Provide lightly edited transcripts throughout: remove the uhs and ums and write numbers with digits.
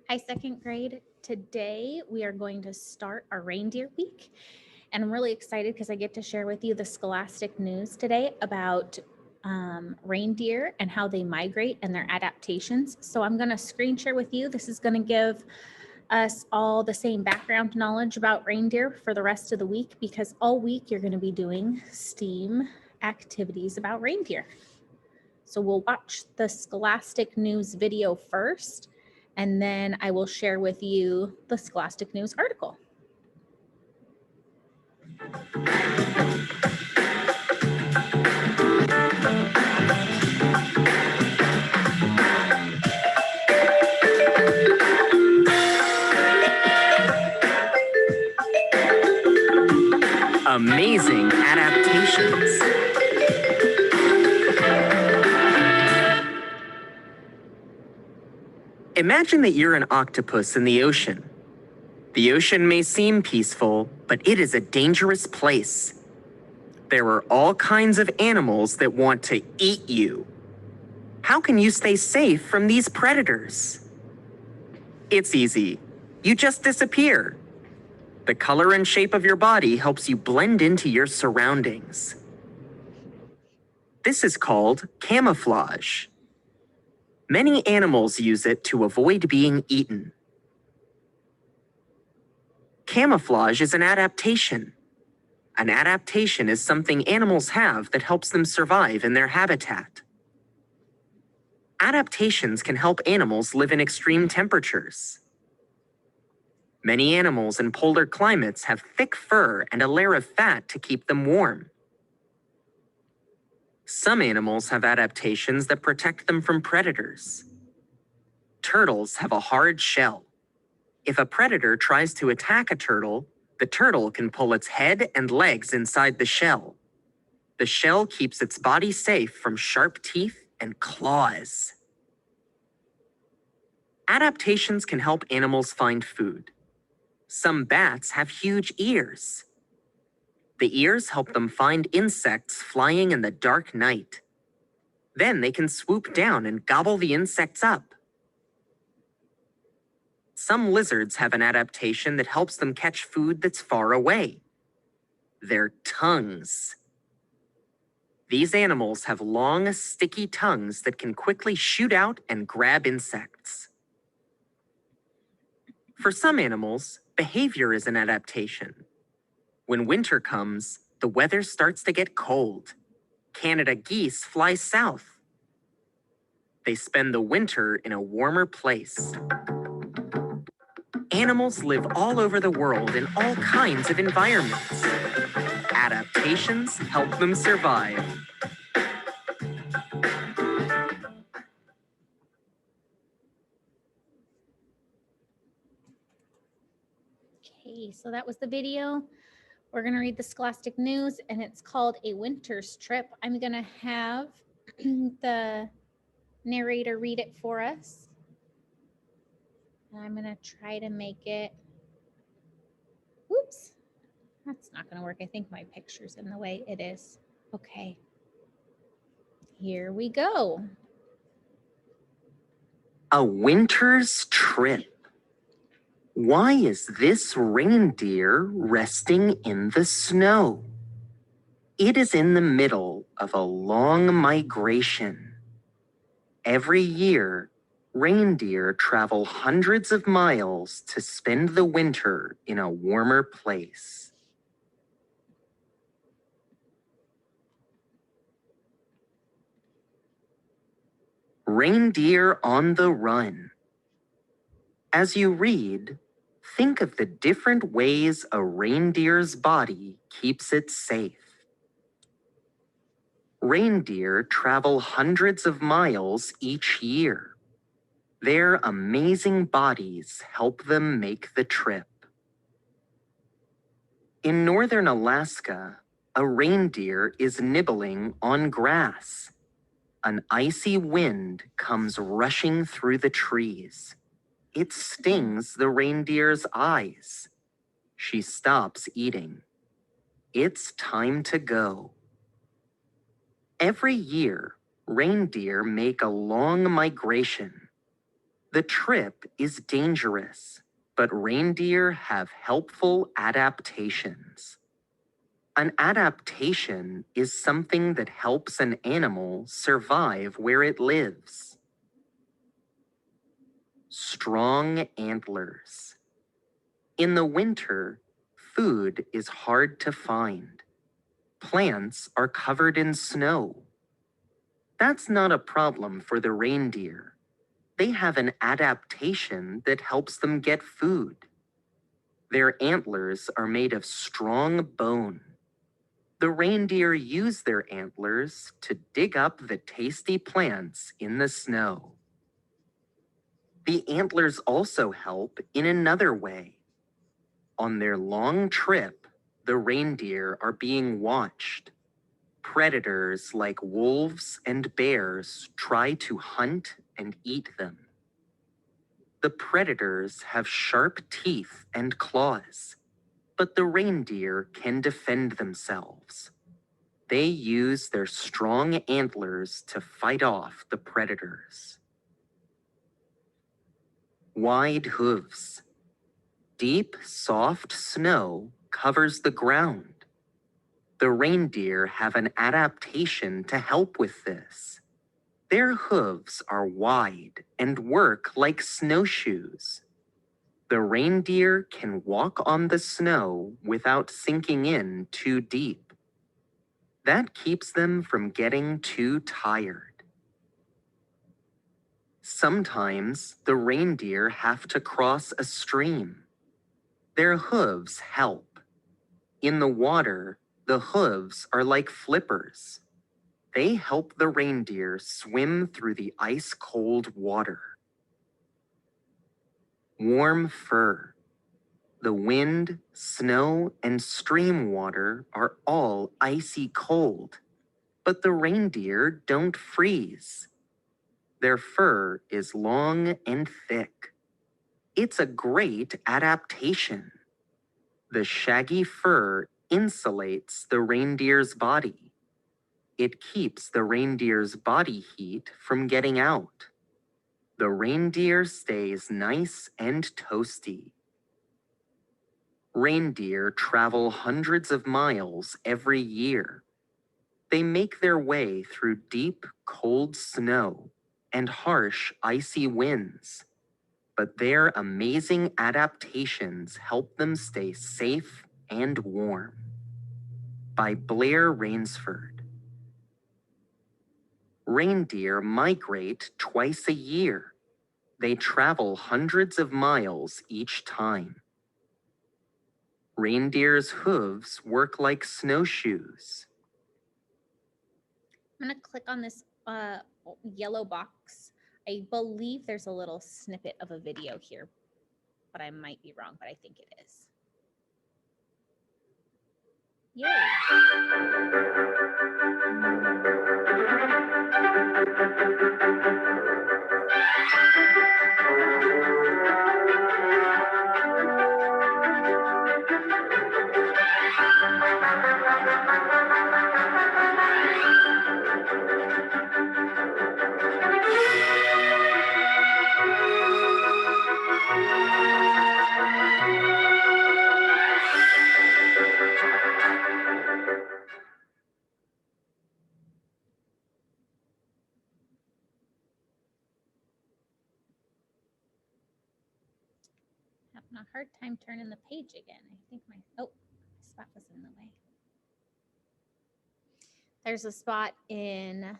Hi, second grade. Today we are going to start our Reindeer Week. And I'm really excited because I get to share with you the Scholastic news today about reindeer and how they migrate and their adaptations. So I'm going to screen share with you. This is going to give us all the same background knowledge about reindeer for the rest of the week, because all week you're going to be doing STEAM activities about reindeer. So we'll watch the Scholastic News video first, and then I will share with you the Scholastic News article. Amazing adaptations. Imagine that you're an octopus in the ocean. The ocean may seem peaceful, but it is a dangerous place. There are all kinds of animals that want to eat you. How can you stay safe from these predators? It's easy. You just disappear. The color and shape of your body helps you blend into your surroundings. This is called camouflage. Many animals use it to avoid being eaten. Camouflage is an adaptation. An adaptation is something animals have that helps them survive in their habitat. Adaptations can help animals live in extreme temperatures. Many animals in polar climates have thick fur and a layer of fat to keep them warm. Some animals have adaptations that protect them from predators. Turtles have a hard shell. If a predator tries to attack a turtle, the turtle can pull its head and legs inside the shell. The shell keeps its body safe from sharp teeth and claws. Adaptations can help animals find food. Some bats have huge ears. The ears help them find insects flying in the dark night. Then they can swoop down and gobble the insects up. Some lizards have an adaptation that helps them catch food that's far away. Their tongues. These animals have long, sticky tongues that can quickly shoot out and grab insects. For some animals, behavior is an adaptation. When winter comes, the weather starts to get cold. Canada geese fly south. They spend the winter in a warmer place. Animals live all over the world in all kinds of environments. Adaptations help them survive. Okay, so that was the video. We're going to read the Scholastic News, and it's called A Winter's Trip. I'm going to have the narrator read it for us. And I'm going to try to make it, whoops, that's not going to work. I think my picture's in the way. It is. Okay. Here we go. A winter's trip. Why is this reindeer resting in the snow? It is in the middle of a long migration. Every year, reindeer travel hundreds of miles to spend the winter in a warmer place. Reindeer on the run. As you read, think of the different ways a reindeer's body keeps it safe. Reindeer travel hundreds of miles each year. Their amazing bodies help them make the trip. In northern Alaska, a reindeer is nibbling on grass. An icy wind comes rushing through the trees. It stings the reindeer's eyes. She stops eating. It's time to go. Every year, reindeer make a long migration. The trip is dangerous, but reindeer have helpful adaptations. An adaptation is something that helps an animal survive where it lives. Strong antlers. In the winter, food is hard to find. Plants are covered in snow. That's not a problem for the reindeer. They have an adaptation that helps them get food. Their antlers are made of strong bone. The reindeer use their antlers to dig up the tasty plants in the snow. The antlers also help in another way. On their long trip, the reindeer are being watched. Predators like wolves and bears try to hunt and eat them. The predators have sharp teeth and claws, but the reindeer can defend themselves. They use their strong antlers to fight off the predators. Wide hooves. Deep, soft snow covers the ground. The reindeer have an adaptation to help with this. Their hooves are wide and work like snowshoes. The reindeer can walk on the snow without sinking in too deep. That keeps them from getting too tired. Sometimes the reindeer have to cross a stream. Their hooves help. In the water, the hooves are like flippers. They help the reindeer swim through the ice-cold water. Warm fur. The wind, snow, and stream water are all icy cold, but the reindeer don't freeze. Their fur is long and thick. It's a great adaptation. The shaggy fur insulates the reindeer's body. It keeps the reindeer's body heat from getting out. The reindeer stays nice and toasty. Reindeer travel hundreds of miles every year. They make their way through deep, cold snow and harsh, icy winds. But their amazing adaptations help them stay safe and warm. By Blair Rainsford. Reindeer migrate twice a year. They travel hundreds of miles each time. Reindeer's hooves work like snowshoes. I'm going to click on this yellow box. I believe there's a little snippet of a video here, but I might be wrong, but I think it is. Yay. Having a hard time turning the page again. I think my spot was in the way. There's a spot in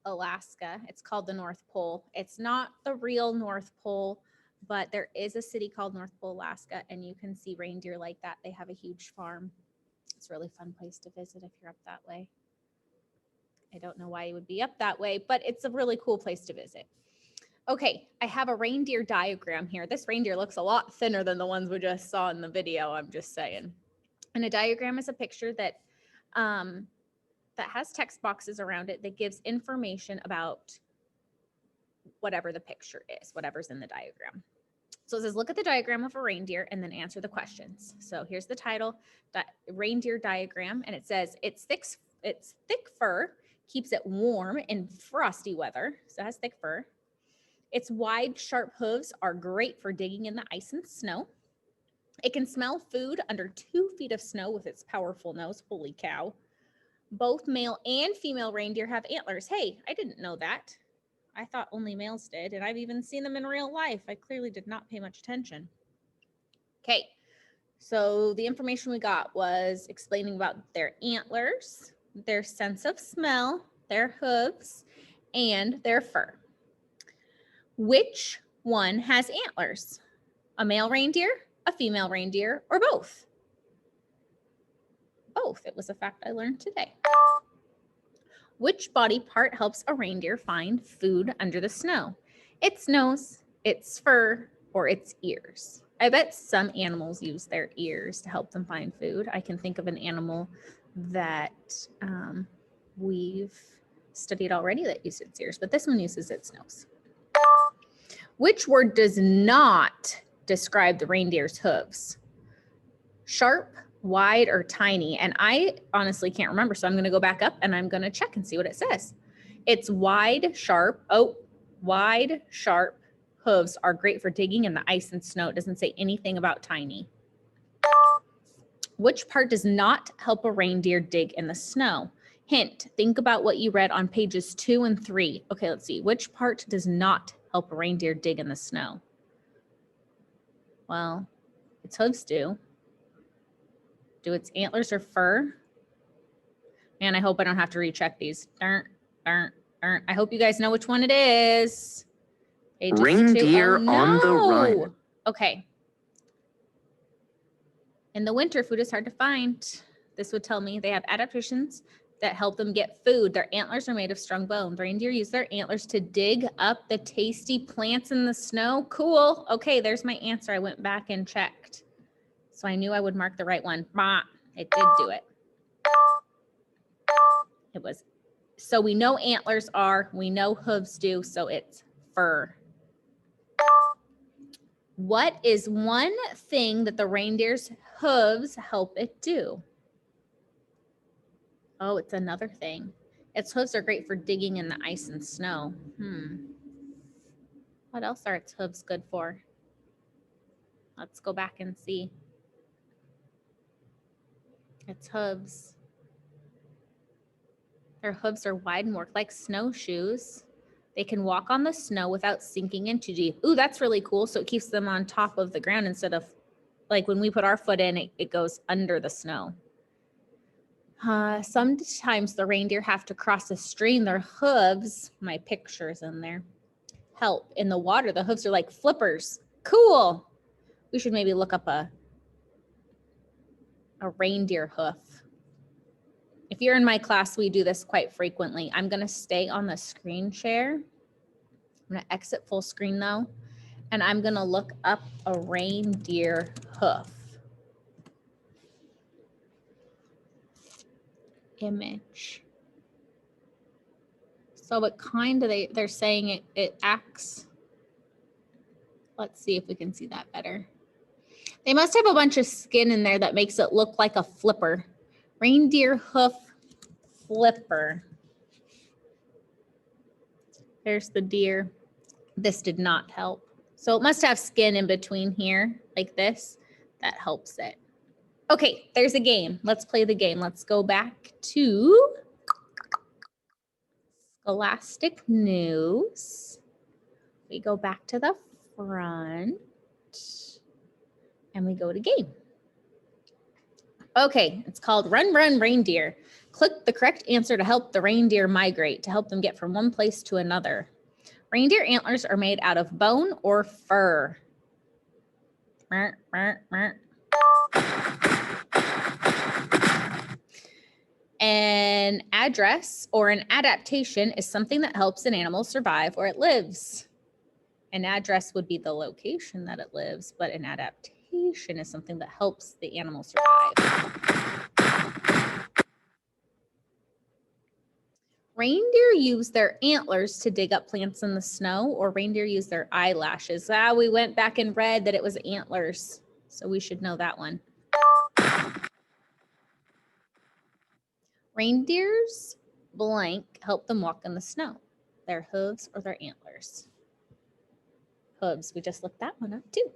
Alaska. It's called the North Pole. It's not the real North Pole, but there is a city called North Pole, Alaska, and you can see reindeer like that. They have a huge farm. It's a really fun place to visit if you're up that way. I don't know why you would be up that way, but it's a really cool place to visit. Okay, I have a reindeer diagram here. This reindeer looks a lot thinner than the ones we just saw in the video, I'm just saying. And a diagram is a picture that has text boxes around it that gives information about whatever the picture is, whatever's in the diagram. So it says, look at the diagram of a reindeer and then answer the questions. So here's the title, reindeer diagram, and it says it's thick fur keeps it warm in frosty weather. So it has thick fur. Its wide, sharp hooves are great for digging in the ice and snow. It can smell food under 2 feet of snow with its powerful nose. Holy cow. Both male and female reindeer have antlers. Hey, I didn't know that. I thought only males did, and I've even seen them in real life. I clearly did not pay much attention. Okay, so the information we got was explaining about their antlers, their sense of smell, their hooves, and their fur. Which one has antlers? A male reindeer, a female reindeer, or both? Both. It was a fact I learned today. Which body part helps a reindeer find food under the snow? Its nose, its fur, or its ears? I bet some animals use their ears to help them find food. I can think of an animal that we've studied already that uses its ears, but this one uses its nose. Which word does not describe the reindeer's hooves? Sharp, wide, or tiny? And I honestly can't remember, so I'm going to go back up and I'm going to check and see what it says. It's wide, sharp. Oh, wide, sharp hooves are great for digging in the ice and snow. It doesn't say anything about tiny. Which part does not help a reindeer dig in the snow? Hint, think about what you read on pages 2 and 3. Okay, let's see. Which part does not help a reindeer dig in the snow? Well, its hooves do. Do its antlers or fur? Man, I hope I don't have to recheck these. Darn. I hope you guys know which one it is. Pages Reindeer 2. Oh, on the no. run. Okay. In the winter, food is hard to find. This would tell me they have adaptations that help them get food. Their antlers are made of strong bone. The reindeer use their antlers to dig up the tasty plants in the snow. Cool. Okay, there's my answer. I went back and checked. So I knew I would mark the right one. It did do it. It was. So we know antlers are, we know hooves do, so it's fur. What is one thing that the reindeer's hooves help it do? Oh, it's another thing. Its hooves are great for digging in the ice and snow. What else are its hooves good for? Let's go back and see. Its hooves. Their hooves are wide and work like snowshoes. They can walk on the snow without sinking in too deep. Ooh, that's really cool. So it keeps them on top of the ground instead of like when we put our foot in, it goes under the snow. Sometimes the reindeer have to cross a stream. Their hooves, my picture's in there, help in the water. The hooves are like flippers. Cool. We should maybe look up a reindeer hoof. If you're in my class, we do this quite frequently. I'm going to stay on the screen share. I'm going to exit full screen though, and I'm going to look up a reindeer hoof. Image. So it kind of, they're saying it acts. Let's see if we can see that better. They must have a bunch of skin in there that makes it look like a flipper. Reindeer hoof flipper. There's the deer. This did not help. So it must have skin in between here like this. That helps it. Okay, there's a game. Let's play the game. Let's go back to Scholastic News. We go back to the front and we go to game. Okay, it's called Run, Run, Reindeer. Click the correct answer to help the reindeer migrate, to help them get from one place to another. Reindeer antlers are made out of bone or fur. An address or an adaptation is something that helps an animal survive where it lives. An address would be the location that it lives, but an adaptation is something that helps the animal survive. Reindeer use their antlers to dig up plants in the snow, or reindeer use their eyelashes. We went back and read that it was antlers, so we should know that one. Reindeers blank help them walk in the snow, their hooves or their antlers. hooves. We just looked that one up too.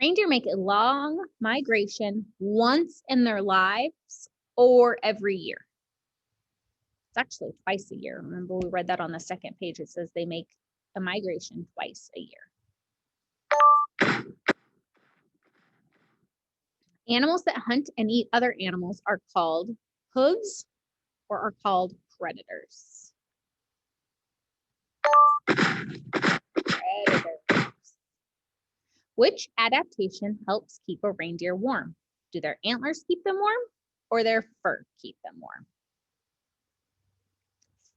Reindeer make a long migration once in their lives or every year. It's actually twice a year. Remember, we read that on the second page. It says they make a migration twice a year. Animals that hunt and eat other animals are called hooves or are called predators. Which adaptation helps keep a reindeer warm? Do their antlers keep them warm or their fur keep them warm?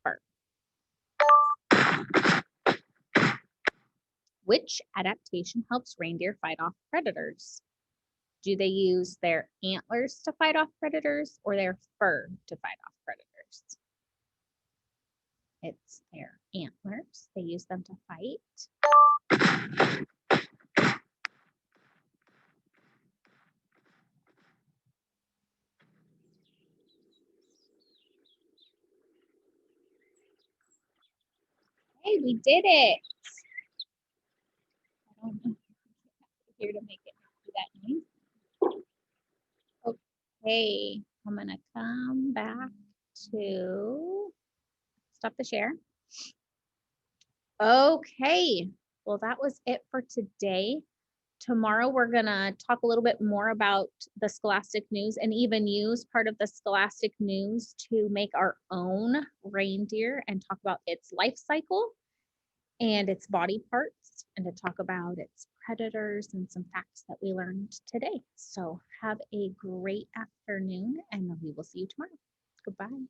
Fur. Which adaptation helps reindeer fight off predators? Do they use their antlers to fight off predators or their fur to fight off predators? It's their antlers. They use them to fight. Hey, we did it. I don't know here to make it do that noise. Okay, I'm gonna come back to stop the share. Okay, well, that was it for today. Tomorrow, we're gonna talk a little bit more about the Scholastic News and even use part of the Scholastic News to make our own reindeer and talk about its life cycle and its body parts and to talk about its predators and some facts that we learned today. So have a great afternoon and we will see you tomorrow. Goodbye.